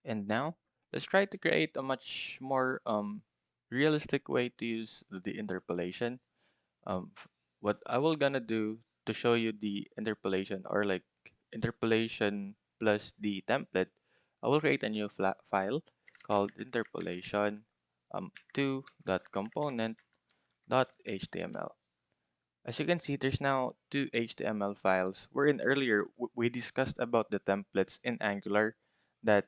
And now, let's try to create a much more realistic way to use the interpolation. What I will gonna do to show you the interpolation, or like interpolation plus the template, I will create a new file called interpolation 2.component.html. As you can see, there's now two HTML files. Wherein earlier we discussed about the templates in Angular, that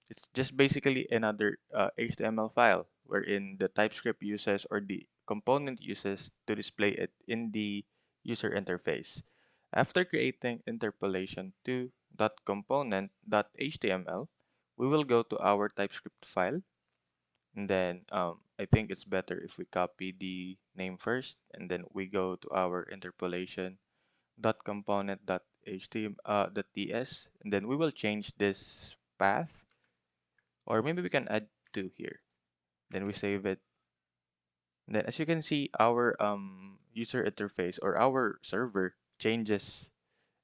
it's just basically another HTML file wherein the TypeScript uses, or the component uses, to display it in the user interface. After creating interpolation 2.component.html, we will go to our TypeScript file, and then I think it's better if we copy the name first, and then we go to our interpolation dot component dot html dot ts, and then we will change this path, or maybe we can add two here. Then we save it. And then as you can see, our user interface, or our server, changes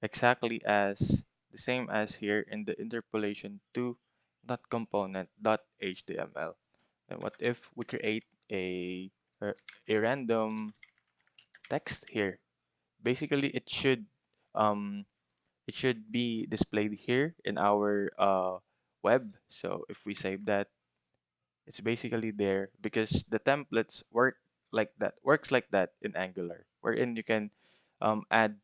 exactly as the same as here in the interpolation 2 dot component dot html. And what if we create a, a random text here? Basically, um, it should be displayed here in our web. So if we save that, it's basically there, because the templates works like that in Angular, wherein you can add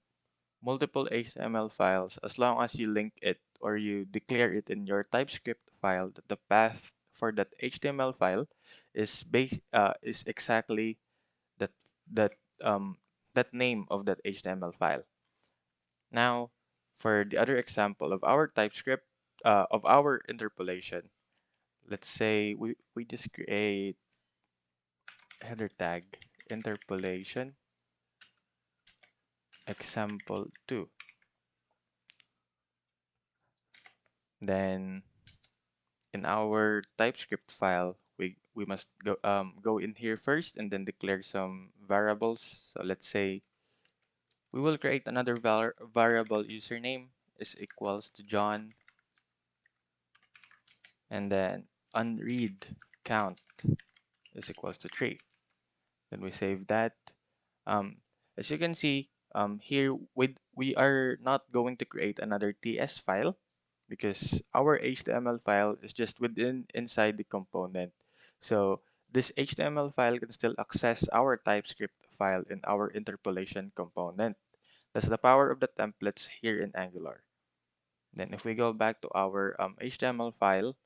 multiple HTML files as long as you link it, or you declare it in your TypeScript file, that the path for that HTML file is exactly that that um that name of that HTML file. Now, for the other example of our TypeScript, of our interpolation, let's say we just create header tag interpolation example 2. Then in our TypeScript file, we must go in here first, and then declare some variables. So let's say we will create another variable username is equals to John, and then unread count is equals to 3. Then we save that. Um, as you can see, here we are not going to create another TS file, because our HTML file is just inside the component. So this HTML file can still access our TypeScript file in our interpolation component. That's the power of the templates here in Angular. Then if we go back to our HTML file,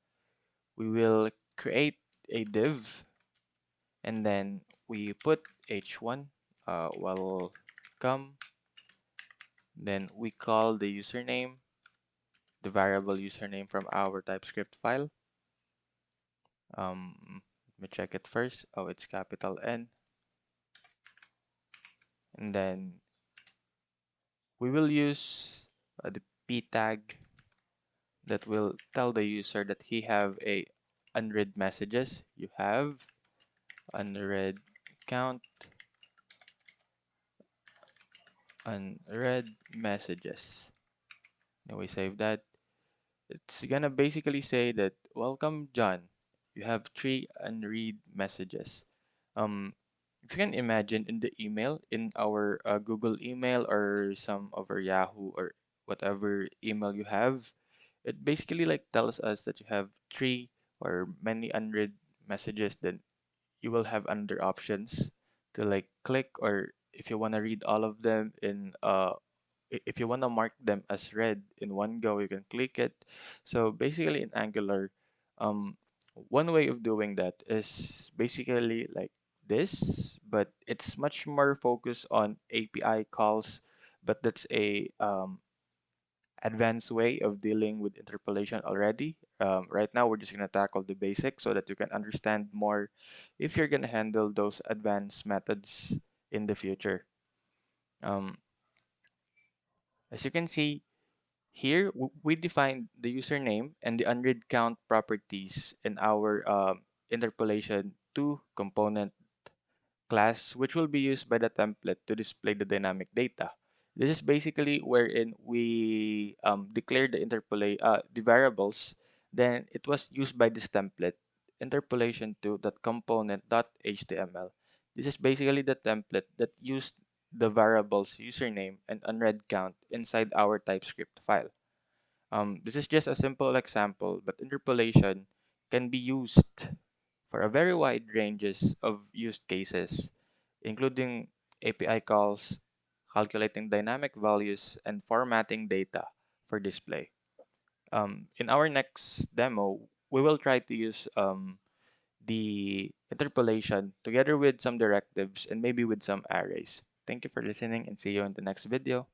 we will create a div, and then we put h1 welcome. Then we call the username, the variable username from our TypeScript file. Let me check it first. Oh, it's capital N. And then we will use the p tag that will tell the user that he have a unread messages. You have unread count, unread messages. Then we save that. It's gonna basically say that, welcome John, you have three unread messages. Um, if you can imagine, in the email, in our Google email, or some of our Yahoo, or whatever email you have, it basically like tells us that you have three or many unread messages. Then you will have under options to like click, or if you want to read all of them in if you want to mark them as read in one go, you can click it. So basically in Angular, um, one way of doing that is basically like this, but it's much more focused on API calls. But that's a advanced way of dealing with interpolation already. Right now, we're just going to tackle the basics so that you can understand more if you're going to handle those advanced methods in the future. Um, as you can see, here we define the username and the unread count properties in our interpolation to component class, which will be used by the template to display the dynamic data. This is basically wherein we declare the variables. Then it was used by this template, interpolation to that component.html. This is basically the template that used the variables username and unread count inside our TypeScript file. This is just a simple example, but interpolation can be used for a very wide ranges of use cases, including API calls, calculating dynamic values, and formatting data for display. In our next demo, we will try to use the interpolation together with some directives and maybe with some arrays. Thank you for listening and see you in the next video.